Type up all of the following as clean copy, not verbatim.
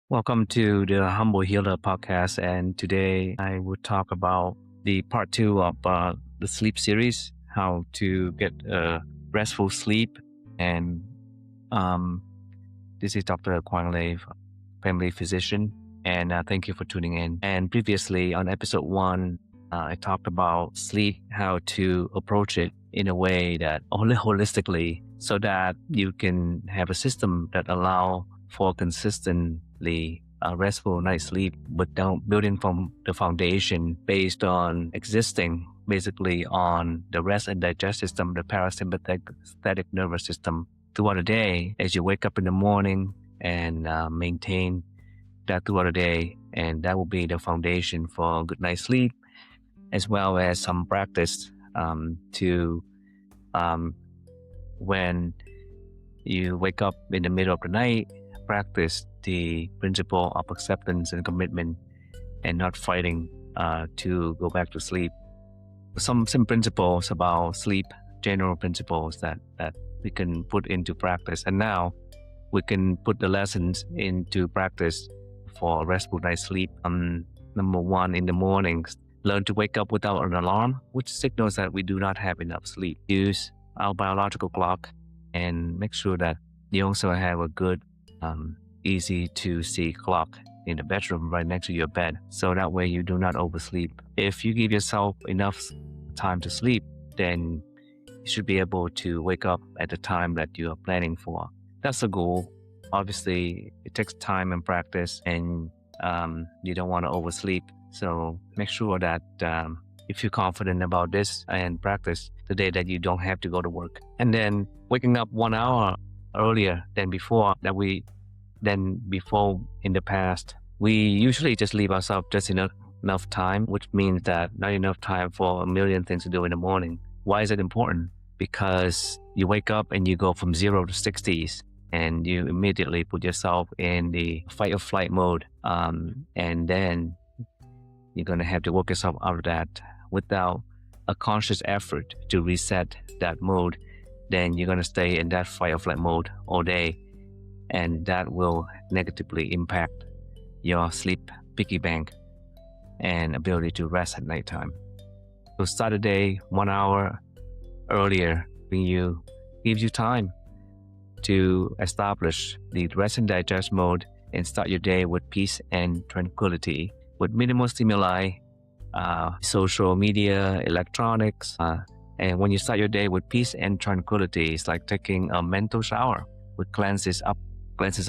Welcome to the Humble Healer podcast. And today I will talk about the part two of the sleep series, how to get a restful sleep. And um, this is Dr. Quang Lei, family physician. And thank you for tuning in. And previously on episode one, I talked about sleep, how to approach it in a way that only holistically so that you can have a system that allow for consistently restful night sleep, but building from the foundation based on existing basically on the rest and digest system, the parasympathetic nervous system throughout the day as you wake up in the morning and maintain that throughout the day. And that will be the foundation for good night's sleep, as well as some practice to when you wake up in the middle of the night, practice the principle of acceptance and commitment and not fighting to go back to sleep. Some principles about sleep, general principles that we can put into practice. And now we can put the lessons into practice for restful night's sleep. Number one, in the mornings, learn to wake up without an alarm, which signals that we do not have enough sleep. Use our biological clock and make sure that you also have a good, easy to see clock in the bedroom right next to your bed. So that way you do not oversleep. If you give yourself enough time to sleep, then you should be able to wake up at the time that you are planning for. That's the goal. Obviously, it takes time and practice, and you don't want to oversleep. So make sure that if you're confident about this and practice the day that you don't have to go to work. And then waking up 1 hour earlier than before in the past, we usually just leave ourselves just enough time, which means that not enough time for a million things to do in the morning. Why is it important? Because you wake up and you go from 0 to 60s and you immediately put yourself in the fight or flight mode. And then you're going to have to work yourself out of that without a conscious effort to reset that mode. Then you're going to stay in that fight or flight mode all day. And that will negatively impact your sleep piggy bank and ability to rest at nighttime. So start the day 1 hour earlier gives you time to establish the rest and digest mode and start your day with peace and tranquility with minimal stimuli, social media, electronics. And when you start your day with peace and tranquility, it's like taking a mental shower, which cleanses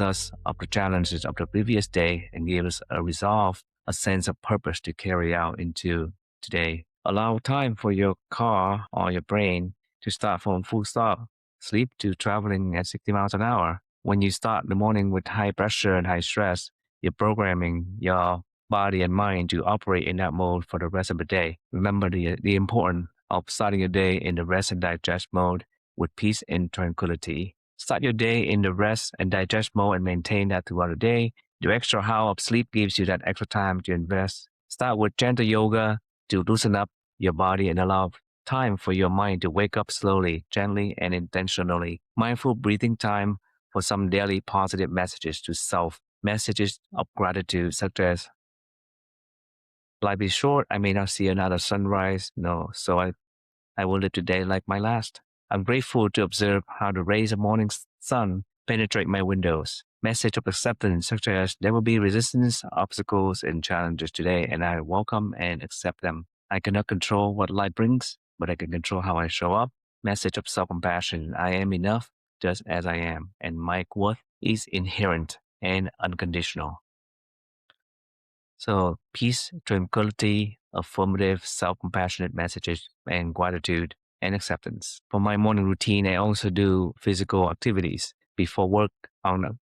us of the challenges of the previous day and gives us a resolve, a sense of purpose to carry out into today. Allow time for your car or your brain to start from full stop sleep to traveling at 60 miles an hour. When you start the morning with high pressure and high stress, you're programming your body and mind to operate in that mode for the rest of the day. Remember the importance of starting your day in the rest and digest mode with peace and tranquility. Start your day in the rest and digest mode and maintain that throughout the day. The extra hour of sleep gives you that extra time to invest. Start with gentle yoga to loosen up your body and allow time for your mind to wake up slowly, gently, and intentionally. Mindful breathing time for some daily positive messages to self. Messages of gratitude such as, life is short, I may not see another sunrise, no, so I will live today like my last. I'm grateful to observe how the rays of morning sun penetrate my windows. Message of acceptance such as, there will be resistance, obstacles, and challenges today, and I welcome and accept them. I cannot control what life brings, but I can control how I show up. Message of self-compassion. I am enough just as I am, and my worth is inherent and unconditional. So peace, tranquility, affirmative, self-compassionate messages, and gratitude and acceptance. For my morning routine, I also do physical activities before work.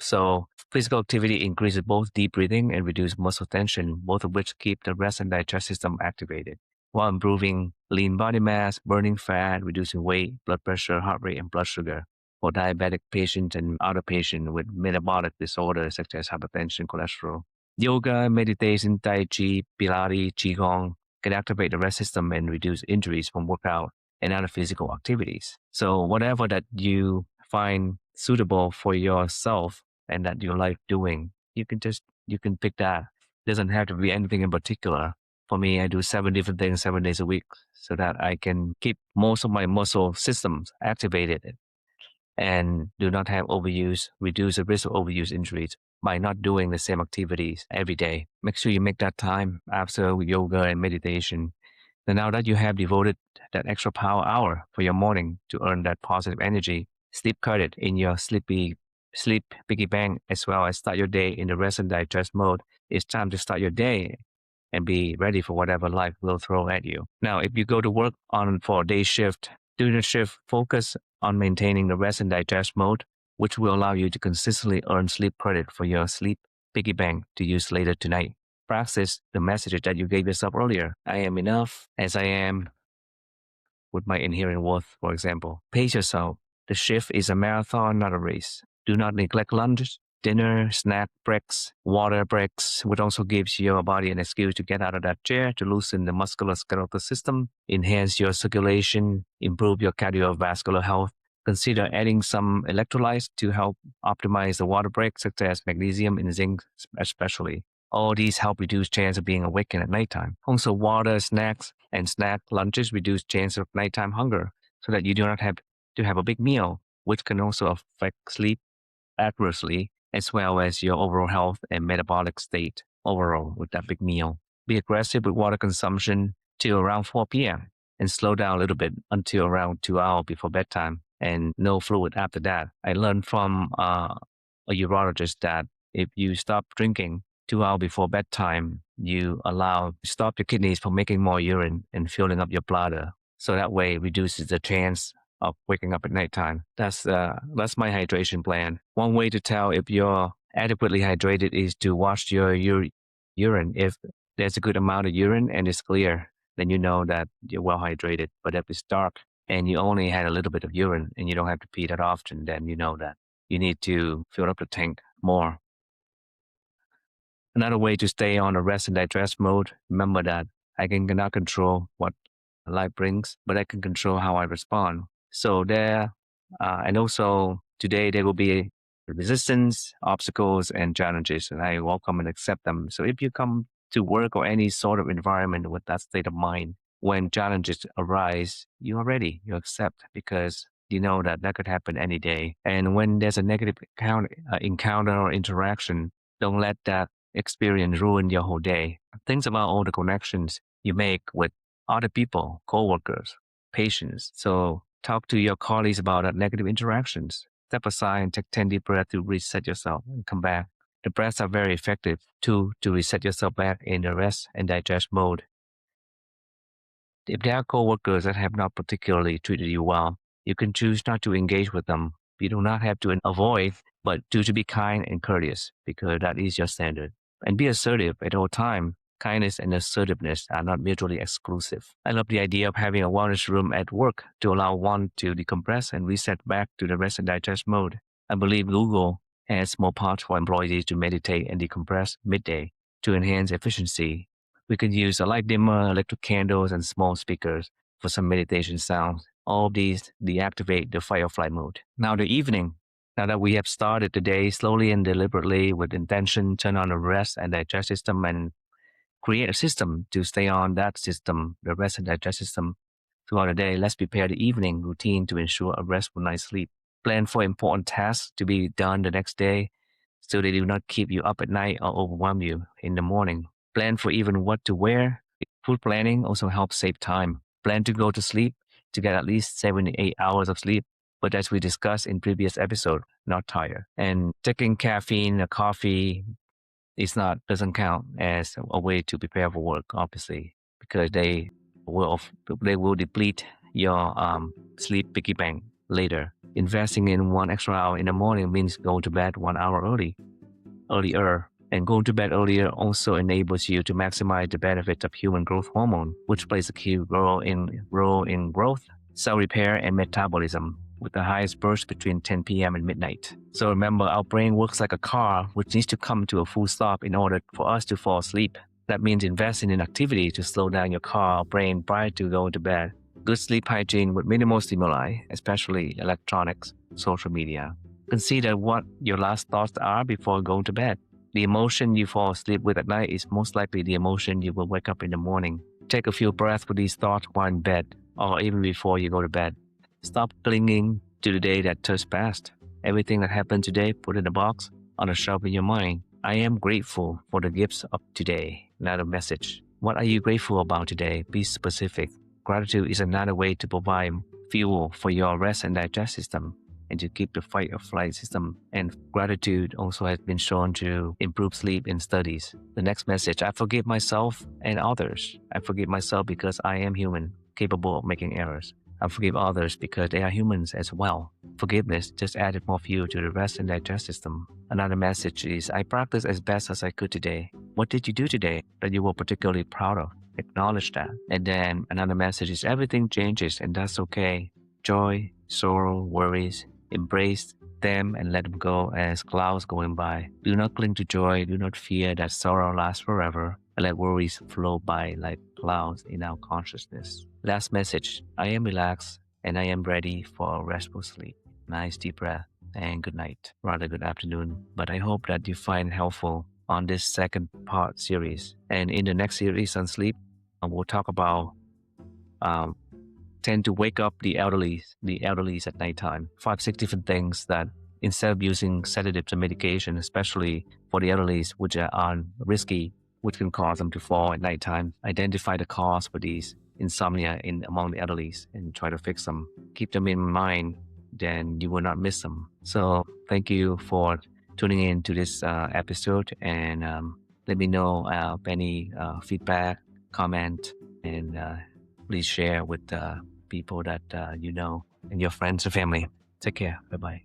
So physical activity increases both deep breathing and reduce muscle tension, both of which keep the rest and digest system activated, while improving lean body mass, burning fat, reducing weight, blood pressure, heart rate, and blood sugar. For diabetic patients and other patients with metabolic disorders such as hypertension, cholesterol. Yoga, meditation, Tai Chi, Pilates, Qigong can activate the rest system and reduce injuries from workout and other physical activities. So whatever that you find suitable for yourself and that you like doing, you can just You can pick that. Doesn't have to be anything in particular. For me, I do 7 different things 7 days a week so that I can keep most of my muscle systems activated and do not have overuse, reduce the risk of overuse injuries by not doing the same activities every day. Make sure you make that time after yoga and meditation. And now that you have devoted that extra power hour for your morning to earn that positive energy, sleep credit in your sleep piggy bank, as well as start your day in the rest and digest mode. It's time to start your day and be ready for whatever life will throw at you. Now, if you go to work for a day shift, during the shift, focus on maintaining the rest and digest mode, which will allow you to consistently earn sleep credit for your sleep piggy bank to use later tonight. Practice the messages that you gave yourself earlier. I am enough as I am with my inherent worth, for example. Pace yourself. The shift is a marathon, not a race. Do not neglect lunch, dinner, snack breaks, water breaks, which also gives your body an excuse to get out of that chair to loosen the musculoskeletal system, enhance your circulation, improve your cardiovascular health. Consider adding some electrolytes to help optimize the water break, such as magnesium and zinc especially. All these help reduce chance of being awakened at nighttime. Also, water, snacks, and snack lunches reduce chance of nighttime hunger so that you do not have to have a big meal, which can also affect sleep adversely, as well as your overall health and metabolic state overall with that big meal. Be aggressive with water consumption till around 4 p.m. and slow down a little bit until around 2 hours before bedtime and no fluid after that. I learned from a urologist that if you stop drinking 2 hours before bedtime, you stop your kidneys from making more urine and filling up your bladder. So that way it reduces the chance of waking up at nighttime. That's my hydration plan. One way to tell if you're adequately hydrated is to wash your urine. If there's a good amount of urine and it's clear, then you know that you're well hydrated. But if it's dark and you only had a little bit of urine and you don't have to pee that often, then you know that you need to fill up the tank more. Another way to stay on a rest and digest mode, remember that I cannot control what life brings, but I can control how I respond. So and also today there will be resistance, obstacles, and challenges, and I welcome and accept them. So if you come to work or any sort of environment with that state of mind, when challenges arise, you are ready, you accept because you know that could happen any day. And when there's a negative encounter or interaction, don't let that experience ruin your whole day. Think about all the connections you make with other people, coworkers, patients. So talk to your colleagues about that negative interactions. Step aside and take 10 deep breaths to reset yourself and come back. The breaths are very effective too to reset yourself back in the rest and digest mode. If there are coworkers that have not particularly treated you well, you can choose not to engage with them. You do not have to avoid, but to be kind and courteous because that is your standard. And be assertive at all times. Kindness and assertiveness are not mutually exclusive. I love the idea of having a wellness room at work to allow one to decompress and reset back to the rest and digest mode. I believe Google has more parts for employees to meditate and decompress midday to enhance efficiency. We could use a light dimmer, electric candles, and small speakers for some meditation sounds. All of these deactivate the fight or flight mode. Now the evening. Now that we have started the day slowly and deliberately with intention, turn on the rest and digest system and create a system to stay on that system, the rest and digest system throughout the day. Let's prepare the evening routine to ensure a restful night's sleep. Plan for important tasks to be done the next day so they do not keep you up at night or overwhelm you in the morning. Plan for even what to wear. Food planning also helps save time. Plan to go to sleep to get at least 7 to 8 hours of sleep. But as we discussed in previous episode, not tired. And taking caffeine or coffee doesn't count as a way to prepare for work, obviously, because they will deplete your sleep piggy bank later. Investing in 1 extra hour in the morning means go to bed 1 hour earlier. And going to bed earlier also enables you to maximize the benefits of human growth hormone, which plays a key role in growth, cell repair, and metabolism, with the highest burst between 10 p.m. and midnight. So remember, our brain works like a car, which needs to come to a full stop in order for us to fall asleep. That means investing in activity to slow down your car or brain prior to going to bed. Good sleep hygiene with minimal stimuli, especially electronics, social media. Consider what your last thoughts are before going to bed. The emotion you fall asleep with at night is most likely the emotion you will wake up in the morning. Take a few breaths with these thoughts while in bed, or even before you go to bed. Stop clinging to the day that just passed. Everything that happened today, put in a box on a shelf in your mind. I am grateful for the gifts of today. Another message. What are you grateful about today? Be specific. Gratitude is another way to provide fuel for your rest and digest system and to keep the fight or flight system. And gratitude also has been shown to improve sleep in studies. The next message, I forgive myself and others. I forgive myself because I am human, capable of making errors. I forgive others because they are humans as well. Forgiveness just added more fuel to the rest and digest system. Another message is, I practiced as best as I could today. What did you do today that you were particularly proud of? Acknowledge that. And then another message is, everything changes and that's okay. Joy, sorrow, worries, embrace them and let them go as clouds going by. Do not cling to joy. Do not fear that sorrow lasts forever. And let worries flow by like clouds in our consciousness. Last message. I am relaxed and I am ready for a restful sleep. Nice deep breath and good night. Rather good afternoon. But I hope that you find it helpful on this second part series. And in the next series on sleep, we'll talk about tend to wake up the elderlies at nighttime. 5-6 different things that instead of using sedatives and medication, especially for the elderlies, which are risky, which can cause them to fall at nighttime, identify the cause for these insomnia among the elderlies and try to fix them. Keep them in mind, then you will not miss them. So thank you for tuning in to this episode, and let me know any feedback, comment, and please share with people that you know and your friends and family. Take care. Bye-bye.